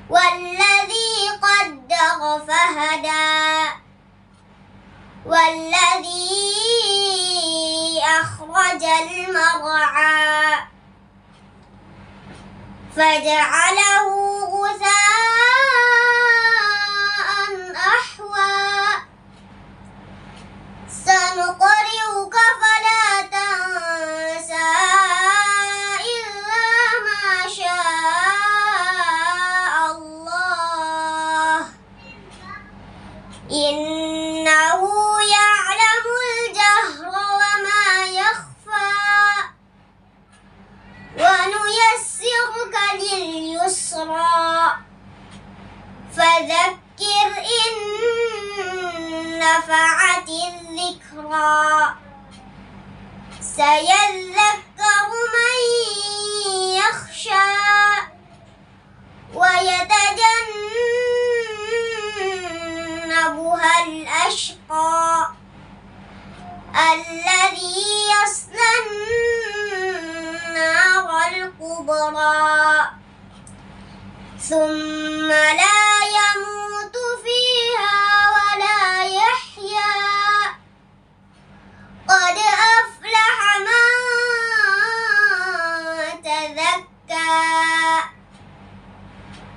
walladzi qaddara fahada walladzi akhrajal mar'a فجعله غثاء أحوى سنقرئك فلا تنسى إلا ما شاء الله إنه يعلم الجهر وما يخفى ونيسرك لليسرى فذكر إن نفعت الذكرى سيذكر من يخشى ويتجنبها الأشقى الذي يصلى النار الكبرى ثم لا يموت فيها ولا يحيا قد أفلح من تزكى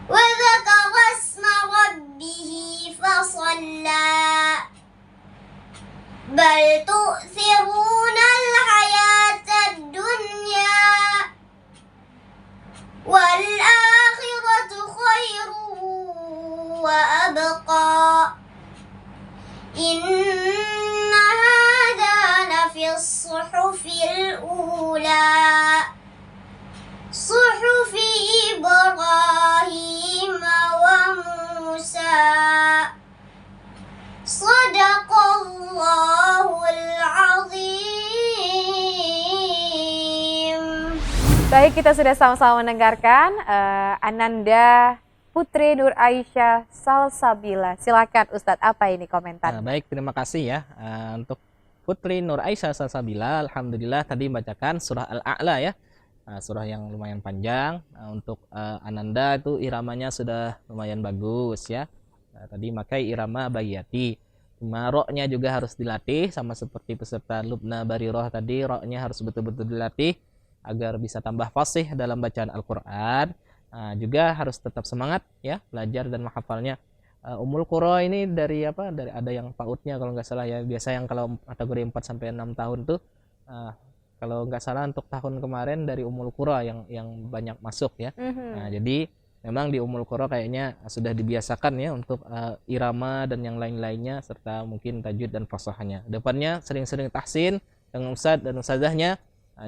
وذكر اسم ربه فصلى بل تؤثرون الحياة الدنيا والآخرة خير وأبقى إن هذا لفي الصحف الأولى صحف إبراهيم وموسى صدق الله العظيم. Baik, kita sudah sama-sama mendengarkan Ananda Putri Nur Aisyah Salsabila. Silakan Ustadz, apa ini komentar? Baik, terima kasih ya untuk Putri Nur Aisyah Salsabila. Alhamdulillah tadi membacakan surah Al-A'la ya. Surah yang lumayan panjang. Untuk Ananda itu iramanya sudah lumayan bagus ya. Tadi makai irama Bayyati. Cuma roknya juga harus dilatih, sama seperti peserta Lubna Bariroh tadi, roknya harus betul-betul dilatih agar bisa tambah fasih dalam bacaan Al-Quran. Juga harus tetap semangat ya belajar dan menghafalnya. Ummul Qura ini dari apa? Dari ada yang PAUD-nya kalau nggak salah ya. Biasa yang kalau kategori 4 sampai 6 tahun tuh kalau nggak salah untuk tahun kemarin dari Ummul Qura yang banyak masuk ya. Jadi memang di Ummul Qura kayaknya sudah dibiasakan ya untuk irama dan yang lain-lainnya serta mungkin tajwid dan fasahahnya. Depannya sering-sering tahsin dengan ustadz dan ustazahnya,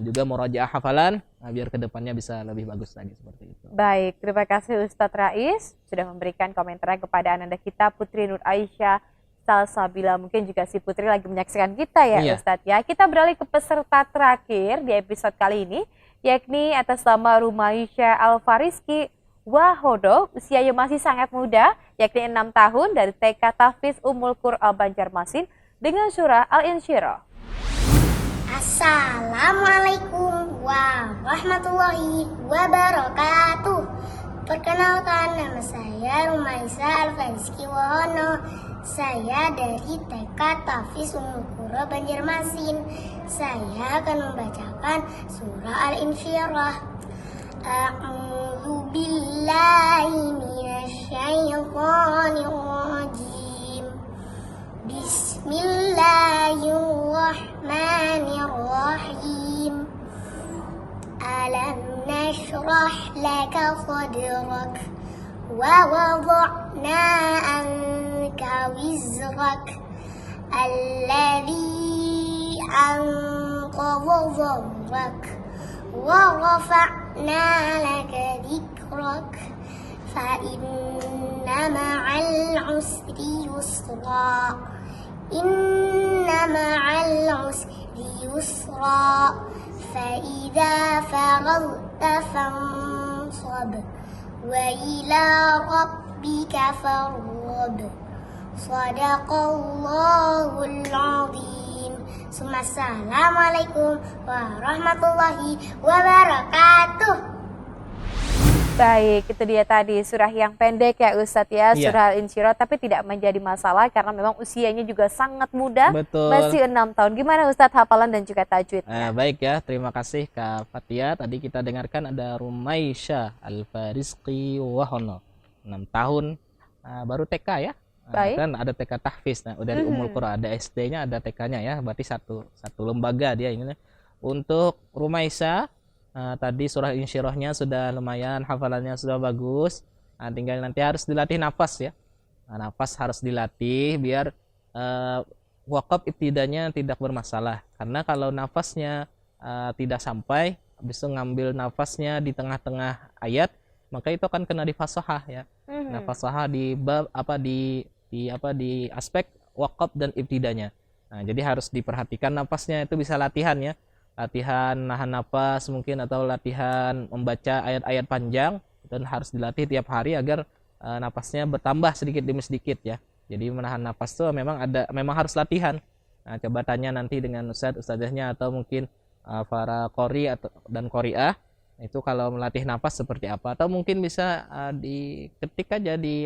juga murajaah hafalan biar kedepannya bisa lebih bagus lagi seperti itu. Baik, terima kasih Ustadz Rais sudah memberikan komentar kepada Ananda kita Putri Nur Aisyah Salsabila. Mungkin juga si Putri lagi menyaksikan kita ya Ustadz ya. Kita beralih ke peserta terakhir di episode kali ini, yakni atas nama Rumaisya Alfariski Wahodo, usianya masih sangat muda, yakni 6 tahun, dari TK Tahfiz Ummul Qura Banjarmasin dengan surah Al-Insyirah. Assalamualaikum warahmatullahi wabarakatuh. Perkenalkan, nama saya Rumaisya Alfariski Wahono. Saya dari TK Tahfiz Ummul Qura Banjarmasin. Saya akan membacakan surah Al-Insyirah. A'udzu billahi minasyaitonir rajim. Bismillahirrahmanirrahim. Alam nashrah laka sadrak wa wada'na anka wizrak alladhi anqadha dhahrak wa rafa'na laka dhikrak fa inna ma'al usri yusra inna ma'al usri yusra fa idza faragta fansab wa ila rabbika farghab. Shadaqallahul azim. Assalamualaikum warahmatullahi wabarakatuh. Baik, itu dia tadi surah yang pendek ya Ustadz ya, Iya. surah Al-Insyirah, tapi tidak menjadi masalah karena memang usianya juga sangat muda, Betul. masih 6 tahun. Gimana Ustadz hafalan dan juga tajwidnya? Baik ya, terima kasih Kak Fatia. Tadi kita dengarkan ada Rumaisya Al-Farizqi Wahono, 6 tahun, baru TK ya. Baik. Kan ada TK tahfiz. Nah, dari Ummul Qura ada SD-nya, ada TK-nya ya. Berarti satu lembaga dia ini. Untuk Rumaisya tadi surah Insyirahnya sudah lumayan, hafalannya sudah bagus. Tinggal nanti harus dilatih nafas ya. Nafas harus dilatih biar wakaf ibtidanya tidak bermasalah. Karena kalau nafasnya tidak sampai, habis itu ngambil nafasnya di tengah-tengah ayat, maka itu akan kena di fasohah ya. Nah, fasohah di bab di aspek wakaf dan ibtidanya. Nah, jadi harus diperhatikan nafasnya, itu bisa latihan ya. Latihan nahan nafas mungkin, atau latihan membaca ayat-ayat panjang, dan harus dilatih tiap hari agar nafasnya bertambah sedikit demi sedikit ya. Jadi menahan nafas itu memang harus latihan. Nah, coba tanya nanti dengan ustadzahnya atau mungkin para qori dan qoriah, itu kalau melatih nafas seperti apa, atau mungkin bisa diketik aja di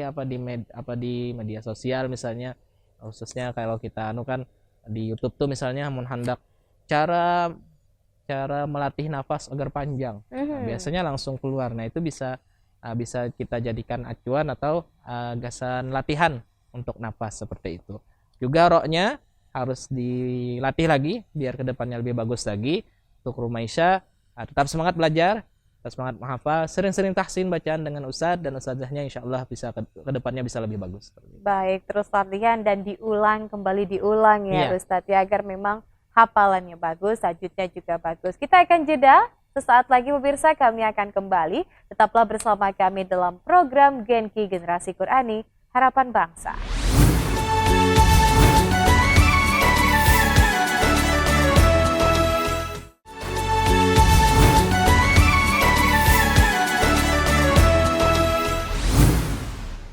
media sosial misalnya, khususnya kalau kita kan di YouTube tuh misalnya hendak cara melatih nafas agar panjang. Nah, biasanya langsung keluar. Nah, itu bisa kita jadikan acuan atau gasan latihan untuk nafas seperti itu. Juga roknya harus dilatih lagi biar kedepannya lebih bagus lagi. Untuk Rumaisya, tetap semangat belajar, tetap semangat menghafal, sering-sering tahsin bacaan dengan ustadz dan ustadzahnya, insya Allah bisa kedepannya bisa lebih bagus. Baik, terus latihan dan kembali diulang ya Iya. Ustadz ya, agar memang hafalannya bagus, tajwidnya juga bagus. Kita akan jeda, sesaat lagi pemirsa kami akan kembali. Tetaplah bersama kami dalam program Genki Generasi Qurani Harapan Bangsa.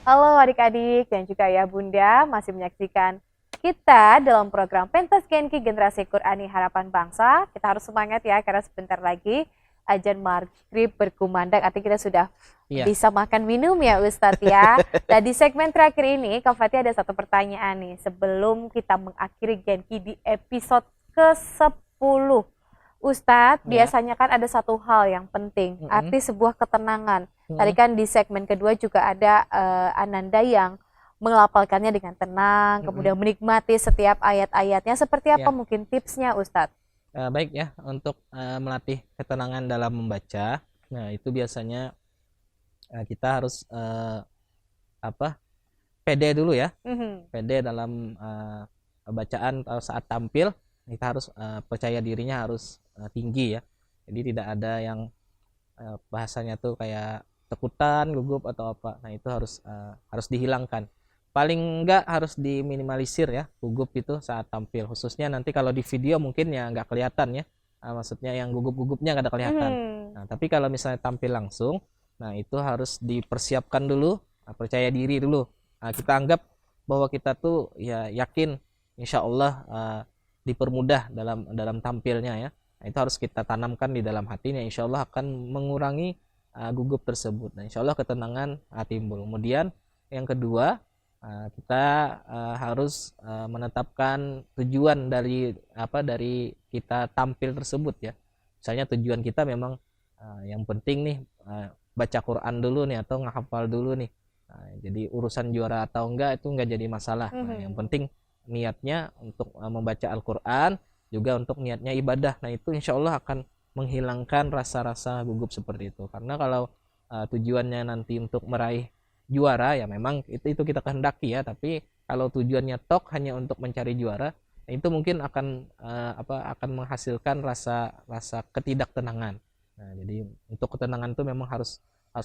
Halo adik-adik dan juga ayah bunda, masih menyaksikan kita dalam program Pentas Genki Generasi Qurani Harapan Bangsa. Kita harus semangat ya, karena sebentar lagi azan maghrib berkumandang, artinya kita sudah bisa makan minum ya Ustadz ya. Dan di segmen terakhir ini, Kak Fatih ada satu pertanyaan nih, sebelum kita mengakhiri Genki di episode ke-10. Ustadz, biasanya kan ada satu hal yang penting, arti sebuah ketenangan. Tadi kan di segmen kedua juga ada Ananda yang melafalkannya dengan tenang, kemudian menikmati setiap ayat-ayatnya. Seperti apa mungkin tipsnya Ustadz? Baik ya, untuk melatih ketenangan dalam membaca. Nah, itu biasanya kita harus pede dulu ya. Pede dalam bacaan atau saat tampil, kita harus percaya dirinya harus tinggi ya. Jadi tidak ada yang bahasanya tuh kayak takutan, gugup atau apa. Nah, itu harus dihilangkan. Paling enggak harus diminimalisir ya, gugup itu saat tampil. Khususnya nanti kalau di video mungkin ya nggak kelihatan ya. Maksudnya yang gugup-gugupnya nggak ada kelihatan. Nah, tapi kalau misalnya tampil langsung, nah itu harus dipersiapkan dulu, percaya diri dulu. Kita anggap bahwa kita tuh ya yakin, insya Allah dipermudah dalam tampilnya ya. Nah, itu harus kita tanamkan di dalam hatinya, insya Allah akan mengurangi gugup tersebut. Nah, insya Allah ketenangan timbul. Kemudian yang kedua, kita harus menetapkan tujuan dari kita tampil tersebut ya. Misalnya tujuan kita memang yang penting nih baca Quran dulu nih, atau ngehafal dulu nih. Nah, jadi urusan juara atau enggak itu enggak jadi masalah. Nah, yang penting niatnya untuk membaca Al-Quran, juga untuk niatnya ibadah. Nah, itu insya Allah akan menghilangkan rasa-rasa gugup seperti itu. Karena kalau tujuannya nanti untuk meraih juara, ya memang itu kita kehendaki ya. Tapi kalau tujuannya hanya untuk mencari juara, itu mungkin akan menghasilkan rasa ketidaktenangan. Nah, jadi untuk ketenangan itu memang harus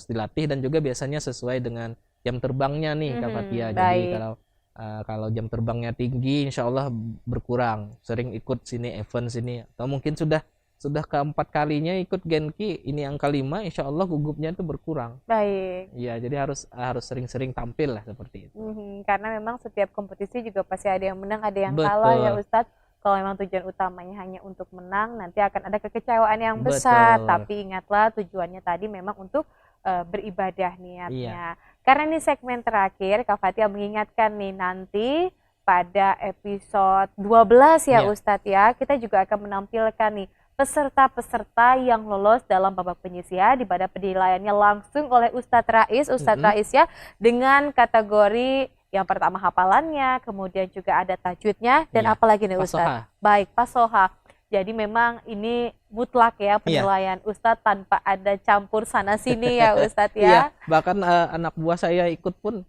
dilatih, dan juga biasanya sesuai dengan jam terbangnya nih Kak Fatia. Jadi kalau jam terbangnya tinggi, insya Allah berkurang. Sering ikut sini event sini, atau mungkin sudah keempat kalinya ikut Genki, ini angka 5, insya Allah gugupnya itu berkurang. Baik. Ya, jadi harus sering-sering tampil lah seperti itu. Karena memang setiap kompetisi juga pasti ada yang menang, ada yang kalah ya Ustadz. Kalau memang tujuan utamanya hanya untuk menang, nanti akan ada kekecewaan yang besar. Tapi ingatlah, tujuannya tadi memang untuk beribadah niatnya. Karena ini segmen terakhir, Kak Fatia mengingatkan nih nanti pada episode 12 ya Ustadz ya, kita juga akan menampilkan nih peserta-peserta yang lolos dalam babak penyisihan, di mana penilaiannya langsung oleh Ustadz Rais ya, dengan kategori yang pertama hafalannya, kemudian juga ada tajwidnya, dan apalagi nih Ustadz? Baik, Pasoha. Jadi memang ini mutlak ya penilaian Ustadz tanpa ada campur sana sini ya Ustadz ya. Iya, bahkan anak buah saya ikut pun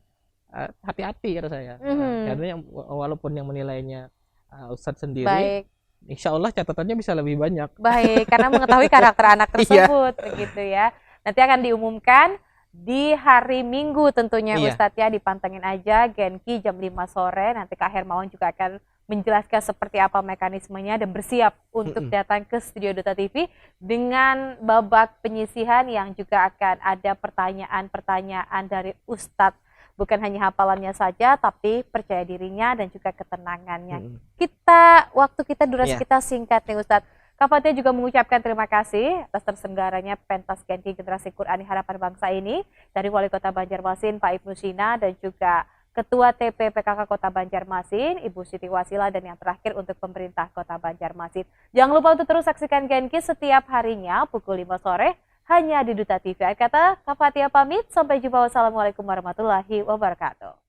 hati-hati kata saya. Karena walaupun yang menilainya Ustadz sendiri, insya Allah catatannya bisa lebih banyak. Baik, karena mengetahui karakter anak tersebut begitu ya. Nanti akan diumumkan di hari Minggu tentunya Ustadz ya, dipantengin aja Genki jam 5 sore. Nanti Kak Hermawan juga akan menjelaskan seperti apa mekanismenya dan bersiap untuk datang ke Studio Duta TV dengan babak penyisihan yang juga akan ada pertanyaan-pertanyaan dari Ustadz. Bukan hanya hafalannya saja, tapi percaya dirinya dan juga ketenangannya. Waktu kita durasi kita singkat nih Ustadz. Kak Fatia juga mengucapkan terima kasih atas terselenggaranya pentas Genki Generasi Qurani Harapan Bangsa ini dari Wali Kota Banjarmasin Pak Ibnu Sina dan juga Ketua TP PKK Kota Banjarmasin, Ibu Siti Wasila, dan yang terakhir untuk pemerintah Kota Banjarmasin. Jangan lupa untuk terus saksikan Genki setiap harinya pukul 5 sore hanya di Duta TV. Kata Kak Fatia pamit, sampai jumpa. Wassalamualaikum warahmatullahi wabarakatuh.